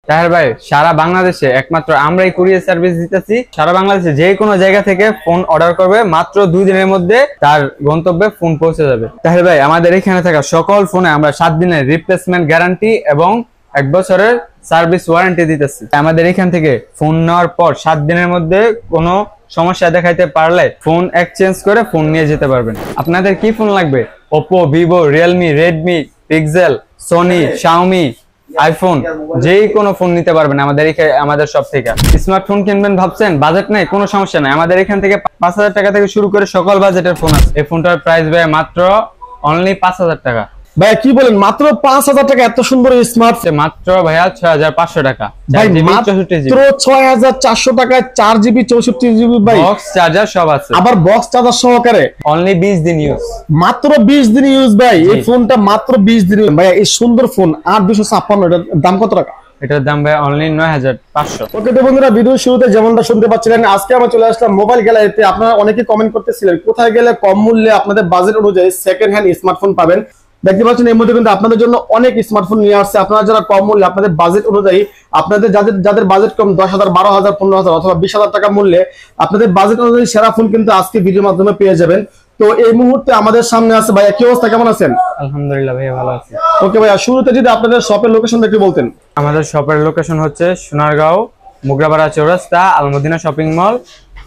তাহের ভাই, সারা বাংলাদেশে একমাত্র আমরাই কুরিয়ার সার্ভিস দিতেছি। সারা বাংলাদেশে যে কোনো জায়গা থেকে ফোন অর্ডার করবে, মাত্র 2 দিনের মধ্যে তার গন্তব্যে ফোন পৌঁছে যাবে। তাহের ভাই, আমাদের এখানে থাকা সকল ফোনে আমরা 7 দিনের রিপ্লেসমেন্ট গ্যারান্টি এবং 1 বছরের সার্ভিস ওয়ারেন্টি দিতেছি। আমাদের এখান থেকে ফোন নেওয়ার পর 7 দিনের মধ্যে কোনো সমস্যা দেখাইতে পারলে ফোন এক্সচেঞ্জ করে ফোন নিয়ে যেতে পারবেন। আপনাদের কি ফোন লাগবে? Oppo, Vivo, Realme, Redmi, Pixel, Sony, Xiaomi, iPhone, যে কোনো ফোন নিতে পারবেন আমাদের সব থেকে। স্মার্টফোন কিনবেন ভাবছেন, বাজেট নেই, কোনো সমস্যা নাই। আমাদের এখান থেকে 5000 টাকা থেকে শুরু করে সকল বাজেটের ফোন আছে। এই ফোনটার প্রাইস ভাই মাত্র অনলি 5000 টাকা। ভাই কি বলেন, মাত্র 5000 টাকা এত সুন্দর স্মার্টফোন? মাত্র ভাইয়া 6500 টাকা। ভাই মাত্র 6400 টাকায় 4GB 64GB ভাই, বক্স চার্জার সব আছে, আবার বক্স চার্জার সহকারে। অনলি 20 দিন ইউজ, মাত্র 20 দিন ইউজ ভাই। এই ফোনটা মাত্র 20 দিন। ভাই এই সুন্দর ফোন 8256, এটার দাম কত টাকা? এটার দাম ভাই অনলি 9500। ওকে তো বন্ধুরা, ভিডিও শুরুতে যেমনটা শুনতে পাচ্ছিলেন, আজকে আমরা চলে আসলাম মোবাইল গ্যালারিতে। আপনারা অনেকে কমেন্ট করতেছিলেন কোথায় গেলে কম মূল্যে আপনাদের বাজেট অনুযায়ী সেকেন্ড হ্যান্ড স্মার্টফোন পাবেন। দেখতে পাচ্ছেন এর মধ্যে কিন্তু আপনাদের জন্য অনেক স্মার্টফোন নিয়ে আসছে। আপনারা যারা কম মূল্যে আপনাদের বাজেট অনুযায়ী, আপনাদের যাদের বাজেট কম 10,000, 12,000, 15,000 অথবা 20,000 টাকা মূল্যে, আপনাদের বাজেট অনুযায়ী সেরা ফোন কিন্তু আজকে ভিডিওর মাধ্যমে পেয়ে যাবেন। তো এই মুহূর্তে আমাদের সামনে আছে ভাইয়া। কি অবস্থা, কেমন আছেন? আলহামদুলিল্লাহ ভাইয়া, ভালো আছি। ওকে ভাইয়া, শুরুতে যদি আপনাদের শপের লোকেশনটা একটু বলতেন। আমাদের শপের লোকেশন হচ্ছে সোনারগাঁও মুগরাপাড়া চৌরাস্তা, আলমদিনা শপিং মল,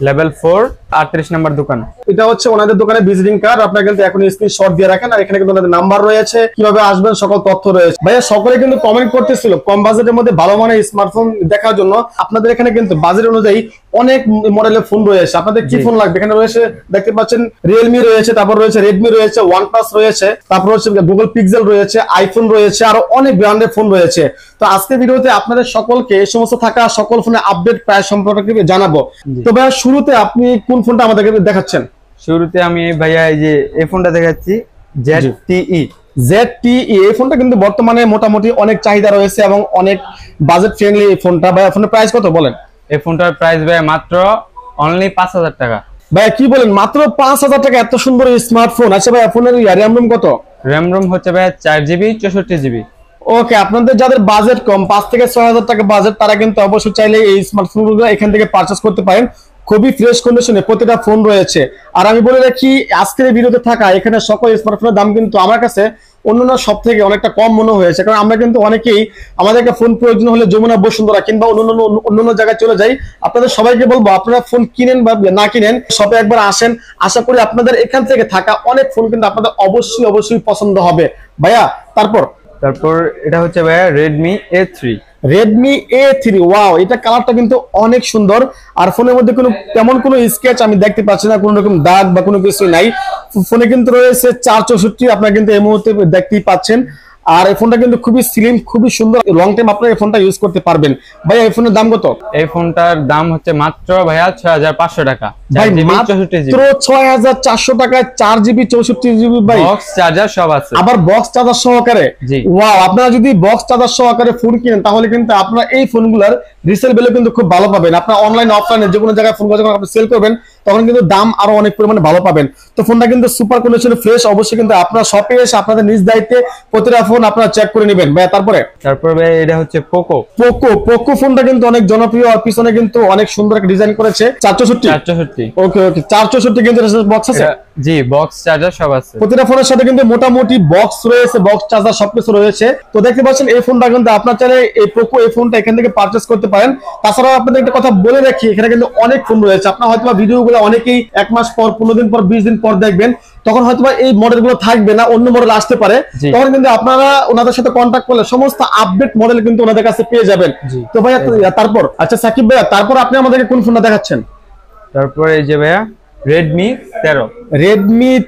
লেভেল 4, 38 নম্বর দোকান। এটা হচ্ছে ওনাদের দোকানের ভিজিটিং কার্ড। আপনারা কিন্তু এখন স্ক্রিনশট দিয়ে রাখেন, আর এখানে কিন্তু ওনাদের নাম্বার রয়েছে, কিভাবে আসবেন সকল তথ্য রয়েছে। ভাইয়া সকলে কিন্তু কমেন্ট করতেছিল কম বাজেটের মধ্যে ভালো মানের স্মার্টফোন দেখার জন্য। আপনাদের এখানে কিন্তু বাজেট অনুযায়ী অনেক মডেলের ফোন রয়েছে। আপনাদের কি ফোন লাগবে? এখানে রয়েছে, দেখতে পাচ্ছেন, রিয়েলমি রয়েছে, তারপর রয়েছে রেডমি রয়েছে, ওয়ানপ্লাস রয়েছে, তারপর হচ্ছে গুগল পিক্সেল রয়েছে, আইফোন রয়েছে, আরো অনেক ব্র্যান্ডের ফোন রয়েছে। তো আজকের ভিডিওতে আপনাদের সকলকে এই সমস্ত থাকা সকল ফোনের আপডেট প্রাইস সম্পর্কে জানাবো। তো ভাইয়া শুরুতে আপনি কোন ফোনটা আমাদেরকে দেখাচ্ছেন? শুরুতে আমি ভাইয়া এই ফোনটা দেখাচ্ছি, ZTE। এই ফোনটা কিন্তু বর্তমানে মোটামুটি অনেক চাহিদা রয়েছে এবং অনেক বাজেট ফ্রেন্ডলি এই ফোনটা। ভাইয়া ফোনের প্রাইস কত বলেন? এই ফোনটার প্রাইস ভাইয়া মাত্র অনলি 5000 টাকা। ভাইয়া কি বলেন, মাত্র 5000 টাকা এত সুন্দর স্মার্টফোন? আচ্ছা ভাইয়া, ফোনের র্যাম রোম কত? র্যাম রোম হচ্ছে ভাইয়া 4GB 64GB। ওকে, আপনাদের যাদের বাজেট কম 5 থেকে 6000 টাকা বাজেট, তারা কিন্তু অবশ্যই চাইলে এই স্মার্টফোনগুলো এখান থেকে পারচেজ করতে পারেন। খুবই ফ্রেশ কন্ডিশনে প্রতিটা ফোন রয়েছে। আর আমি বলে রাখি, আজকের ভিডিওতে থাকা এখানে সকল স্মার্টফোনের দাম কিন্তু আমার কাছে অন্যান্য সব থেকে অনেকটা কম মনে হয়েছে। কারণ আমরা কিন্তু অনেকেই আমাদেরকে ফোন প্রয়োজন হলে যমুনা, বসুন্ধরা কিংবা অন্যান্য জায়গায় চলে যাই। আপনাদের সবাইকে বলবো, আপনারা ফোন কিনেন বা না কিনেন, শপে একবার আসেন। আশা করি আপনাদের এখান থেকে থাকা অনেক ফোন কিন্তু আপনাদের অবশ্যই পছন্দ হবে। ভাইয়া তারপর এটা হচ্ছে ভাইয়া Redmi A3। Redmi A3, wow, এটা কালারটা কিন্তু অনেক সুন্দর। আর ফোনের মধ্যে তেমন কোনো স্কেচ আমি দেখতে পাচ্ছি না, কোনো রকম দাগ বা কোনো কিছু নাই। ফোনে কিন্তু রয়েছে 464, আপনারা কিন্তু এই মুহূর্তে দেখতেই পাচ্ছেন। আর এই ফোনটা কিন্তু খুবই স্লিম, খুবই সুন্দর, লং টাইম আপনারা এই ফোনটা ইউজ করতে পারবেন। ভাই এই ফোনের দাম কত? এই ফোনটার দাম হচ্ছে মাত্র ভাইয়া 6500 টাকা। ভাই মাত্র 6400 টাকায় 4GB 64GB ভাই, বক্স চার্জার সব আছে, আবার বক্স চার্জার সহকারে। ওয়াও, আপনারা যদি বক্স চার্জার সহকারে ফোন কিনেন তাহলে কিন্তু আপনারা এই ফোনগুলোর রিসেল ভ্যালু কিন্তু খুব ভালো পাবেন। আপনারা অনলাইন অফলাইনে যে কোনো জায়গায় ফোনগুলো যখন আপনি সেল করবেন তখন কিন্তু দাম আরো অনেক পরিমাণে ভালো পাবেন। তো ফোনটা কিন্তু সুপার কন্ডিশনে ফ্রেশ। অবশ্যই কিন্তু আপনারা শপে এসে আপনাদের নিজ দায়িত্বে প্রতিটা ফোন আপনারা চেক করে নেবেন। ভাই তারপরে এটা হচ্ছে পোকো ফোনটা কিন্তু অনেক জনপ্রিয়, আর পিছনে কিন্তু অনেক সুন্দর একটা ডিজাইন করেছে। 464। ওকে 464 কিন্তু বক্স আছে। জি, বক্স চার্জার সব আছে। প্রতিটা ফোনের সাথে কিন্তু মোটামুটি বক্স রয়েছে, বক্স চার্জার সবকিছু রয়েছে। তো দেখতে পাচ্ছেন এই ফোনটা কিন্তু আপনার চাইলে এই পোকো এই ফোনটা এখান থেকে পারচেজ করতে পারেন। তাছাড়াও আপনাদের একটা কথা বলে রাখি, এখানে কিন্তু অনেক ফোন রয়েছে। আপনার হয়তো ভিডিওগুলো অনেকেই 1 মাস পর, 15 দিন পর, 20 দিন পর দেখবেন, তখন হয়তো এই মডেলগুলো থাকবে না, অন্য মডেল আসতে পারে। তখন কিন্তু আপনারা ওনাদের সাথে কন্ট্যাক্ট করলে সমস্ত আপডেট মডেল কিন্তু ওনাদের কাছে পেয়ে যাবেন। তো ভাইয়া তারপর, আচ্ছা সাকিব ভাইয়া, তারপর আপনি আমাদেরকে কোন ফোনটা দেখাচ্ছেন? তারপরে এই যে ভাইয়া Redmi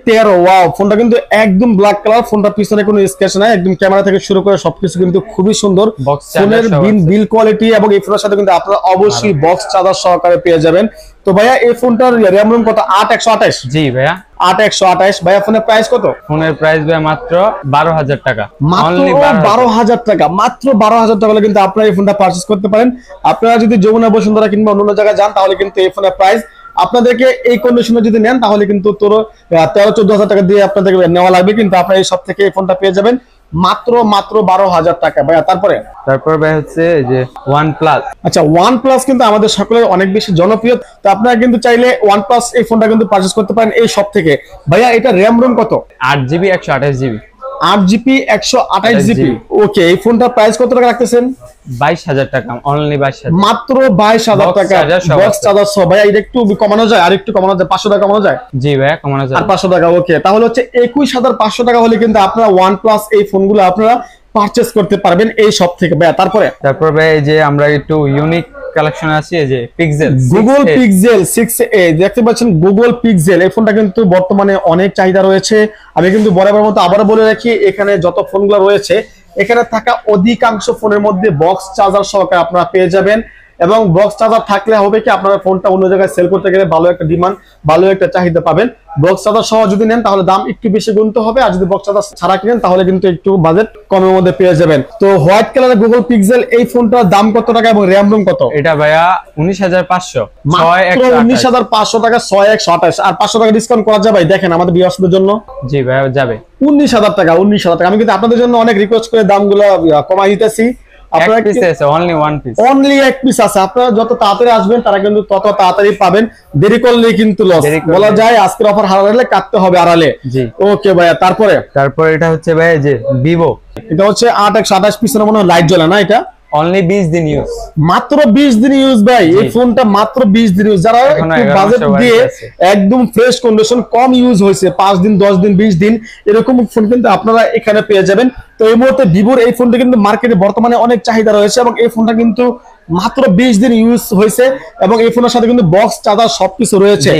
13। ওয়াও, ফোনটা কিন্তু একদম ব্ল্যাক কালার। ফোনটা পিছনে কোনো স্কেচ নাই, একদম ক্যামেরা থেকে শুরু করে সবকিছু কিন্তু খুবই সুন্দর। ফোনের বিল কোয়ালিটি এবং এই ফোনের সাথে কিন্তু আপনারা অবশ্যই বক্স চার্জার সহকারে পেয়ে যাবেন। তো ভাইয়া এই ফোনটার র্যাম রোম কত? 8128। জি ভাইয়া 8128। ভাইয়া ফোনের প্রাইস কত? ফোনের প্রাইস ভাইয়া মাত্র 12000 টাকা। মাত্র 12000 টাকা, মাত্র 12000 টাকা কিন্তু আপনারা এই ফোনটা পারচেজ করতে পারেন। আপনারা যদি যমুনা, বসুন্ধরা কিংবা অন্য জায়গায় যান তাহলে কিন্তু এই ফোনের প্রাইস আপনাদেরকে এই কন্ডিশনে যদি নেন তাহলে কিন্তু 13-14 হাজার টাকা দিয়ে আপনাদের নেওয়া লাগবে। কিন্তু আপনারা এই সব থেকে এই ফোনটা পেয়ে যাবেন মাত্র 12,000 টাকা ভাইয়া। তারপর ভাই হচ্ছে যে OnePlus। আচ্ছা, OnePlus কিন্তু আমাদের সকলের অনেক বেশি জনপ্রিয়। তো আপনারা কিন্তু চাইলে OnePlus এই ফোনটা কিন্তু পারচেজ করতে পারেন এই শপ থেকে। ভাইয়া এটা র্যাম রোম কত? 8GB 128GB। 8GB 128GB। ওকে, এই ফোনটার প্রাইস কত টাকা রাখতেছেন? 22,000 টাকা, অনলি 22,000, মাত্র 22,000 টাকা, বক্স চার্জার সহ। ভাইয়া এটা একটু কমানো যায়? আর একটু কমানো যায়? 500 টাকা কমানো যায়? জি ভাইয়া, কমানো যায়। আর 500 টাকা। ওকে, তাহলে হচ্ছে 21,500 টাকা হলে কিন্তু আপনারা OnePlus এই ফোনগুলো আপনারা পারচেজ করতে পারবেন এই শপ থেকে ভাইয়া। তারপর ভাই এই যে আমরা একটু ইউনিক কালেকশন আছে, এই যে পিক্সেল, গুগল পিক্সেল 6a দেখতে পাচ্ছেন। গুগল পিক্সেল এই ফোনটা কিন্তু বর্তমানে অনেক চাহিদা রয়েছে। আমি কিন্তু বরাবর মতো আবারও বলে রাখি, এখানে যত ফোনগুলো রয়েছে এখানে থাকা অধিকাংশ ফোনের মধ্যে বক্স চার্জার সহকারে আপনারা পেয়ে যাবেন। এবং বক্স চার্জার থাকলে হবে কি, আপনারা ফোনটা অন্য জায়গায় সেল করতে গেলে ভালো একটা ডিমান্ড, ভালো একটা চাহিদা পাবেন। বক্স চার্জার সহ যদি নেন তাহলে দাম একটু বেশি গুনতে হবে, আর যদি বক্স চার্জার ছাড়া কিনেন তাহলে কিন্তু একটু বাজেট কমের মধ্যে পেয়ে যাবেন। তো হোয়াইট কালারের গুগল পিক্সেল এই ফোনটার দাম কত টাকা এবং র্যাম রোম কত? এটা ভাইয়া 19,500, মাত্র 19,500 টাকা, 6128। আর 500 টাকা ডিসকাউন্ট করা যাবে দেখেন আমাদের ভিউয়ার্সদের জন্য? জি ভাইয়া যাবে। 19,000 টাকা, 19,000 টাকা। আমি কিন্তু আপনাদের জন্য অনেক রিকোয়েস্ট করে দামগুলো কমাই দিতেছি। আপনারা অনলি এক পিস আছে। আপনারা যত তাড়াতাড়ি আসবেন তারা কিন্তু তত তাড়াতাড়ি পাবেন, দেরি করলে কিন্তু লস। বলা যায় আজকের অফার হারালে কাটতে হবে আড়ালে। ওকে ভাইয়া, তারপরে এটা হচ্ছে ভাইয়া যে ভিভো, এটা হচ্ছে 8/128 পিছনে মনে হয় লাইট জ্বলে না? এটা অনলি 20 দিন ইউজ, মাত্র 20 দিন ইউজ ভাই। এই ফোনটা মাত্র 20 দিন ইউজ। যারা একটু বাজেট দিয়ে একদম ফ্রেশ কন্ডিশন, কম ইউজ হয়েছে, 5 দিন 10 দিন 20 দিন এরকম ফোন কিন্তু আপনারা এখানে পেয়ে যাবেন। তো এই মুহূর্তে ভিভোর এই ফোনটা কিন্তু মার্কেটে বর্তমানে অনেক চাহিদা রয়েছে এবং এই ফোনটা কিন্তু মাত্র 20 দিন ইউজ হয়েছে এবং এই ফোনের সাথে কিন্তু বক্স চার্জার সবকিছু রয়েছে।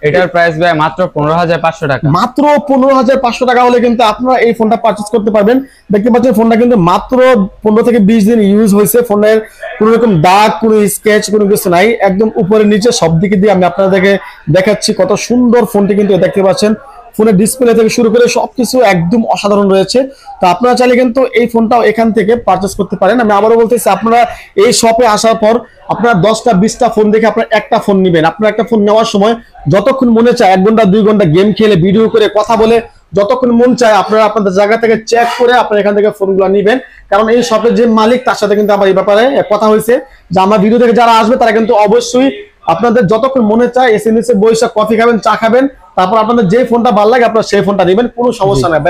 এটার প্রাইস ভাই মাত্র 15,500 টাকা। মাত্র 15,500 টাকা হলে কিন্তু আপনারা এই ফোনটা পারচেজ করতে পারবেন। দেখতে পাচ্ছেন ফোনটা কিন্তু মাত্র 15 থেকে 20 দিন ইউজ হয়েছে। ফোনের কোনো রকম দাগ, কোনো স্কেচ, কোনো কিছু নাই। একদম উপরে নিচে সব দিকে দিয়ে আমি আপনাদেরকে দেখাচ্ছি কত সুন্দর ফোনটি কিন্তু দেখতে পাচ্ছেন। ফোনের ডিসপ্লে থেকে শুরু করে সবকিছু একদম অসাধারণ রয়েছে। তো আপনারা চাইলে কিন্তু এই ফোনটাও এখান থেকে পারচেজ করতে পারেন। আমি আবারও বলতেছি, আপনারা এই শপে আসার পর আপনারা 10টা 20টা ফোন দেখে আপনারা একটা ফোন নেবেন। আপনারা একটা ফোন নেওয়ার সময় যতক্ষণ মনে চায় 1 ঘন্টা 2 ঘন্টা গেম খেলে, ভিডিও করে, কথা বলে যতক্ষণ মন চায় আপনারা আপনাদের জায়গা থেকে চেক করে আপনারা এখান থেকে ফোনগুলো নেবেন। কারণ এই শপের যে মালিক তার সাথে কিন্তু আমার এই ব্যাপারে কথা হয়েছে যে আমার ভিডিও থেকে যারা আসবে তারা কিন্তু অবশ্যই আপনাদের যতক্ষণ মনে চায় এসে নিচে বসে কফি খাবেন, চা খাবেন, তারপর আপনাদের যে ফোনটা ভালো লাগে আপনারা সেই ফোনটা নেবেন, কোনো সমস্যা নাই।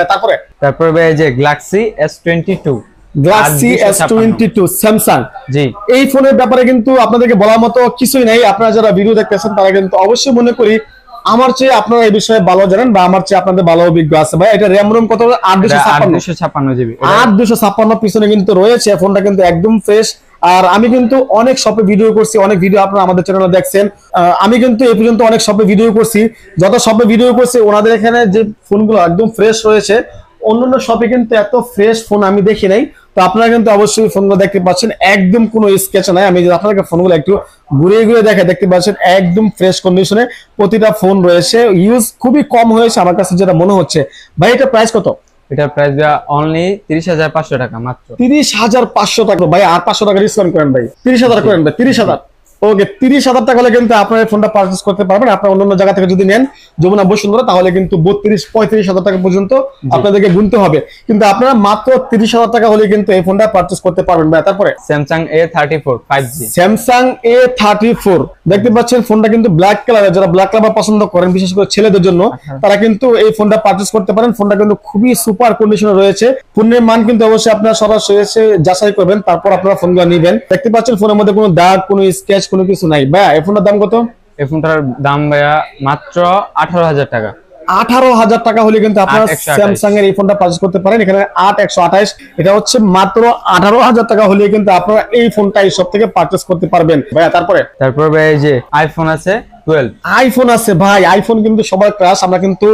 তারপরে ভাই যে Galaxy S22, Galaxy S22 Samsung. জি, এই ফোনের ব্যাপারে কিন্তু আপনাদেরকে বলার মতো কিছুই নাই। আপনারা যারা ভিডিও দেখতেছেন তারা কিন্তু অবশ্যই মনে করি আমার চেয়ে আপনারা এই বিষয়ে ভালো জানেন বা আমার চেয়ে আপনাদের ভালো অভিজ্ঞ আছে। ভাই এটা র‍্যাম রোম কত? 856 জিবি। 856 পিছনে কিন্তু রয়েছে। ফোনটা কিন্তু একদম ফ্রেশ। আর আমি কিন্তু অনেক শপে ভিডিও করছি, অনেক ভিডিও আপনারা আমাদের চ্যানেলে দেখছেন। আমি কিন্তু এই পর্যন্ত অনেক শপে ভিডিও করছি, যত শপে ভিডিও করছি ওনাদের এখানে যে ফোনগুলো একদম ফ্রেশ রয়েছে, অন্যান্য শপে কিন্তু এত ফ্রেশ ফোন আমি দেখি নাই। তো আপনারা কিন্তু অবশ্যই ফোনগুলো দেখতে পাচ্ছেন একদম কোনো স্কেচ নাই। আমি আপনাদেরকে ফোনগুলো একটু ঘুরে ঘুরে দেখে দেখতে পাচ্ছেন একদম ফ্রেশ কন্ডিশনে প্রতিটা ফোন রয়েছে। ইউজ খুবই কম হয়েছে আমার কাছে যেটা মনে হচ্ছে। ভাই এটা প্রাইস কত? এটার প্রাইস অনলি 30,500 টাকা মাত্র। 30,500 টাকা ভাই, আর 500 টাকা ডিসকাউন্ট করেন ভাই, 30,000 করেন ভাই, 30,000। ওকে, 30,000 টাকা হলে কিন্তু আপনার ফোনটা পারচেজ করতে পারবেন। আপনার অন্যান্য জায়গা থেকে যদি নেন যমুনা বসুন্ধরা তাহলে কিন্তু 32-35,000 টাকা পর্যন্ত আপনাদেরকে গুনতে হবে, কিন্তু আপনারা মাত্র 30,000 টাকা হলে কিন্তু এই ফোনটা পারচেজ করতে পারবেন ভাই। তারপরে Samsung A34 5G, Samsung A34 দেখতে পাচ্ছেন ফোনটা কিন্তু ব্ল্যাক কালারের। যারা ব্ল্যাক কালার পছন্দ করেন বিশেষ করে ছেলেদের জন্য তারা কিন্তু এই ফোনটা পারচেজ করতে পারেন। ফোনটা কিন্তু খুবই সুপার কন্ডিশনে রয়েছে। ফোনের মান কিন্তু অবশ্যই আপনারা সরাসরি এসে যাচাই করবেন, তারপর আপনারা ফোনগুলো নেবেন। দেখতে পাচ্ছেন ফোনের মধ্যে কোনো দাগ, কোনো স্কেচ, কোনো কিছু নাই। ভাই এই ফোনটার দাম কত? এই ফোনটার দাম ভাইয়া মাত্র 18,000 টাকা। 18,000 টাকা হলে কিন্তু আপনারা স্যামসাং এর এই ফোনটা পারচেজ করতে পারেন। এখানে 8/128, এটা হচ্ছে মাত্র 18,000 টাকা হলে কিন্তু আপনারা এই ফোনটা এই সব থেকে পারচেজ করতে পারবেন ভাইয়া। তারপর ভাই যে আইফোন আছে 12, আইফোন আছে ভাই। আইফোন কিন্তু সবার ক্রাশ। আমরা কিন্তু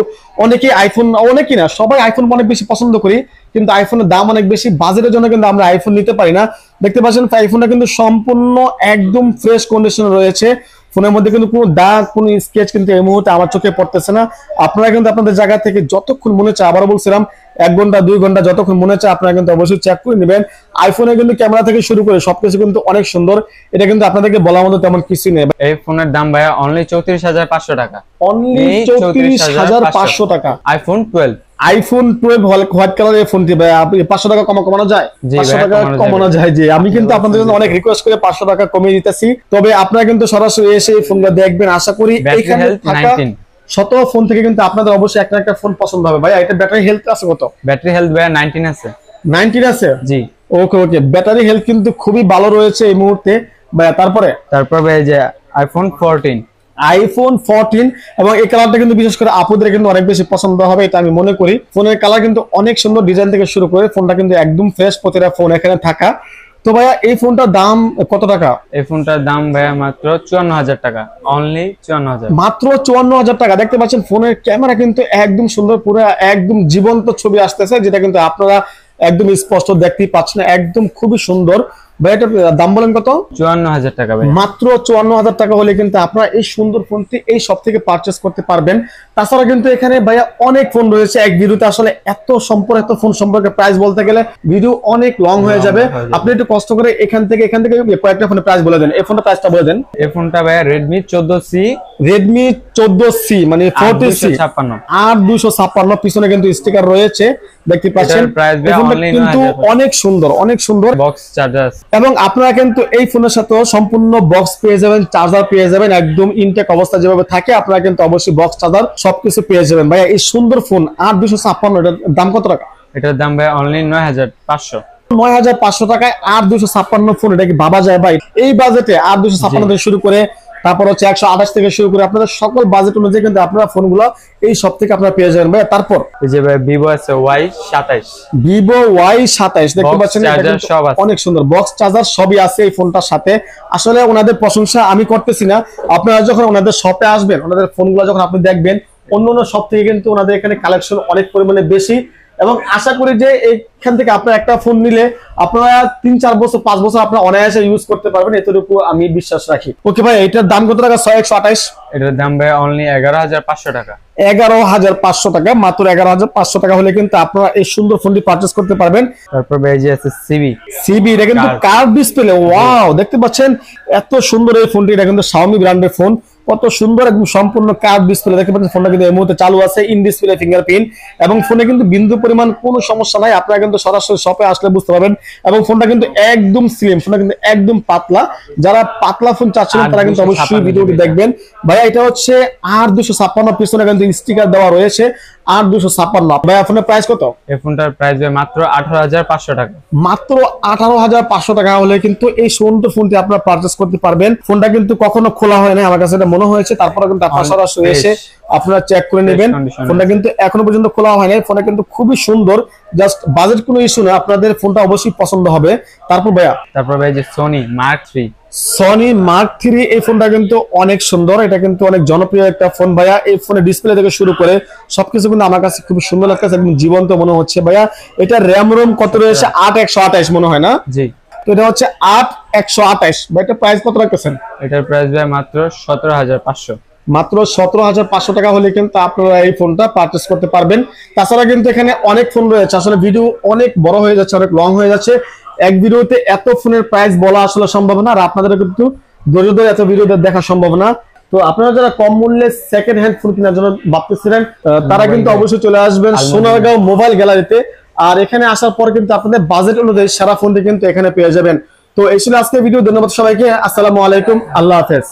অনেকেই আইফোন, অনেকেই না সবাই আইফোন অনেক বেশি পছন্দ করি, কিন্তু আইফোনের দাম অনেক বেশি, বাজেটের জন্য কিন্তু আমরা আইফোন নিতে পারি না। দেখতে পাচ্ছেন আইফোনটা কিন্তু সম্পূর্ণ একদম ফ্রেশ কন্ডিশনে রয়েছে। ফোনের মধ্যে কিন্তু কোনো দাগ, কোনো স্কেচ কিন্তু এই মুহূর্তে আমার চোখে পড়তেছে না। আপনারা কিন্তু আপনাদের জায়গা থেকে যতক্ষণ মনে চায়, আবারও বলছিলাম 1 ঘন্টা 2 ঘন্টা যতক্ষণ মনে চায় আপনারা কিন্তু অবশ্যই চেক করে নেবেন। আইফোনে কিন্তু ক্যামেরা থেকে শুরু করে সবকিছু কিন্তু অনেক সুন্দর, এটা কিন্তু আপনাদেরকে বলার মতো তেমন কিছু নেই। এই ফোনের দাম ভাইয়া অনলি 34,500 টাকা। অনলি 34,500 টাকা। আইফোন 12 আইফোন 12 হোয়াইট কালারের ফোনটি ভাই, আপনি 500 টাকা কমানো যায়? 500 টাকা কমানো যায়। যে আমি কিন্তু আপনাদের জন্য অনেক রিকোয়েস্ট করে 500 টাকা কমিয়ে দিতেছি, তবে আপনারা কিন্তু সরাসরি এসে এই ফোনগুলো দেখবেন। আশা করি এখানে থাকা 17 ফোন থেকে কিন্তু আপনাদের অবশ্যই একটা একটা ফোন পছন্দ হবে। ভাই এটা ব্যাটারি হেলথ আছে কত? ব্যাটারি হেলথ ভাইয়া 19 আছে। 19 আছে? জি। ওকে ওকে, ব্যাটারি হেলথ কিন্তু খুবই ভালো রয়েছে এই মুহূর্তে ভাই। তারপর ভাই যে আইফোন 14, আইফোন 14, এবং এই কালারটা কিন্তু বিশেষ করে আপুদের কিন্তু অনেক বেশি পছন্দ হবে, এটা আমি মনে করি। ফোনের কালার কিন্তু অনেক সুন্দর, ডিজাইন থেকে শুরু করে ফোনটা কিন্তু একদম ফ্রেশ, প্রতিটা ফোন এখানে থাকা। তো ভাইয়া এই ফোনটার দাম কত টাকা? এই ফোনটার দাম ভাইয়া মাত্র 54,000 টাকা। অনলি 54,000, মাত্র 54,000 টাকা। দেখতে পাচ্ছেন ফোনের ক্যামেরা কিন্তু একদম সুন্দর, পুরো একদম জীবন্ত ছবি আসতেছে, যেটা কিন্তু আপনারা একদম স্পষ্ট দেখতেই পাচ্ছেন, একদম খুবই সুন্দর। ভাই এটার দাম বলেন কত? 54,000 টাকা ভাই। মাত্র 54,000 টাকা হলে কিন্তু আপনারা এই সুন্দর ফোনটি এই সব থেকে পারচেস করতে পারবেন। তাছাড়া কিন্তু এখানে ভাইয়া অনেক ফোন রয়েছে, এক ভিডিওতে আসলে এত ফোন সম্পর্কে প্রাইস বলতে গেলে ভিডিও অনেক লং হয়ে যাবে। আপনি একটু কষ্ট করে এখান থেকে কয়েকটা ফোনের প্রাইস বলে দেন। এই ফোনটা প্রাইসটা বলে দেন। এই ফোনটা ভাইয়া Redmi 14C, Redmi 14C মানে 40C 8256, পিছনে কিন্তু স্টিকার রয়েছে দেখতে পাচ্ছেন। এই ফোনটা কিন্তু অনেক সুন্দর, অনেক সুন্দর। বক্স চার্জার, এবং আপনারা কিন্তু এই ফোনের সাথে সম্পূর্ণ বক্স পেয়ে যাবেন, চার্জার পেয়ে যাবেন, একদম ইনটেক অবস্থা যেভাবে থাকে আপনারা কিন্তু অবশ্যই বক্স চার্জার সবকিছু পেয়ে যাবেন। ভাইয়া এই সুন্দর ফোন 8256, এটার দাম কত টাকা? এটার দাম ভাই অনলি 9,500। 9,500 টাকায় 8256 ফোন, এটা কি ভাবা যায় ভাই? এই বাজেটে 8256 থেকে শুরু করে তারপর হচ্ছে 128 থেকে শুরু করে আপনাদের সকল বাজেট অনুযায়ী কিন্তু আপনারা ফোনগুলো এই সব থেকে আপনারা পেয়ে যাবেন ভাই। তারপর এই যে ভাই Vivo আছে Y27, Vivo Y27 দেখতে পাচ্ছেন, অনেক সুন্দর বক্স চার্জার সবই আছে এই ফোনটার সাথে। আসলে ওনাদের প্রশংসা আমি করতেছি না, আপনারা যখন ওনাদের শপে আসবেন, ওনাদের ফোনগুলো যখন আপনি দেখবেন, অন্য সব থেকে কিন্তু ওনাদের এখানে কালেকশন অনেক পরিমাণে বেশি। এবং আশা করি যে এখান থেকে আপনারা একটা ফোন নিলে আপনারা 3-4 বছর 5 বছর আপনারা অনায়াসে ইউজ করতে পারবেন, এতটুকু আমি বিশ্বাস রাখি। ওকে ভাই, এটার দাম কত টাকা? 6128। এটার দাম ভাই অনলি 11,500 টাকা। 11,500 টাকা, মাত্র 11,500 টাকা হলে কিন্তু আপনারা এই সুন্দর ফোনটি পারচেজ করতে পারবেন। তারপর ভাই যে আছে সিবি, এটা কিন্তু কার্ভ ডিসপ্লে। ওয়াও, দেখতে পাচ্ছেন এত সুন্দর এই ফোনটি। এটা কিন্তু Xiaomi ব্র্যান্ডের ফোন, কত সুন্দর, একদম সম্পূর্ণ কার্ভ ডিসপ্লে। দেখতে পাচ্ছেন ফোনটা কিন্তু এই মুহূর্তে চালু আছে, ইন ডিসপ্লে ফিঙ্গারপ্রিন্ট, এবং ফোনে কিন্তু বিন্দু পরিমাণ কোনো সমস্যা নাই। আপনারা কিন্তু সরাসরি শপে আসলে বুঝতে পারবেন। এবং ফোনটা কিন্তু একদম স্লিম, ফোনটা কিন্তু একদম পাতলা। যারা পাতলা ফোন চাচ্ছিলেন তারা কিন্তু অবশ্যই ভিডিওটি দেখবেন। ভাইয়া এটা হচ্ছে 8256, পিছনে কিন্তু স্টিকার দেওয়া রয়েছে 8256। ভাইয়া ফোনের প্রাইস কত? এই ফোনটার প্রাইস মাত্র 18,500 টাকা। মাত্র 18,500 টাকা হলে কিন্তু এই সুন্দর ফোনটি আপনারা পারচেজ করতে পারবেন। ফোনটা কিন্তু কখনো খোলা হয় না, আমার কাছে এটা মনে হয়েছে। তারপরে কিন্তু আপনারা সরাসরি এসে আপনারা চেক করে নেবেন। ফোনটা কিন্তু এখনো পর্যন্ত খোলা হয় নাই। ফোনটা কিন্তু খুবই সুন্দর, জাস্ট বাজেট কোনো ইস্যু না, আপনাদের ফোনটা অবশ্যই পছন্দ হবে। তারপর ভাই যে Sony Mark III, Sony Mark III, এই ফোনটা কিন্তু অনেক সুন্দর, এটা কিন্তু অনেক জনপ্রিয় একটা ফোন ভাইয়া। এই ফোনের ডিসপ্লে থেকে শুরু করে সবকিছু কিন্তু আমার কাছে খুব সুন্দর লাগতেছে, একদম জীবন্ত মনে হচ্ছে ভাইয়া। এটা র‍্যাম রোম কত রয়েছে? 8/128 মনে হয় না? জি। তো এটা হচ্ছে 8/128। ভাই এটা প্রাইস কত রাখতেছেন? এটার প্রাইস ভাই মাত্র 17,500। মাত্র 17,500 টাকা হলে কিন্তু আপনারা এই ফোনটা পারচেজ করতে পারবেন। তাছাড়া কিন্তু এখানে অনেক ফোন রয়েছে, আসলে ভিডিও অনেক বড় হয়ে যাচ্ছে, অনেক লং হয়ে যাচ্ছে। এক ভিডিওতে এত ফোনের প্রাইস বলা আসলে সম্ভব না, আর আপনাদের কিন্তু ধৈর্য ধরে এত ভিডিও দেখা সম্ভব না। তো আপনারা যারা কম মূল্যে সেকেন্ড হ্যান্ড ফোন কেনার জন্য ভাবতেছিলেন, তারা কিন্তু অবশ্যই চলে আসবেন সোনারগাঁও মোবাইল গ্যালারিতে। আর এখানে আসার পর কিন্তু আপনাদের বাজেট অনুযায়ী সারা ফোনটি কিন্তু এখানে পেয়ে যাবেন। তো এই ছিল আজকের ভিডিও। ধন্যবাদ সবাইকে। আসসালামু আলাইকুম, আল্লাহ হাফেজ।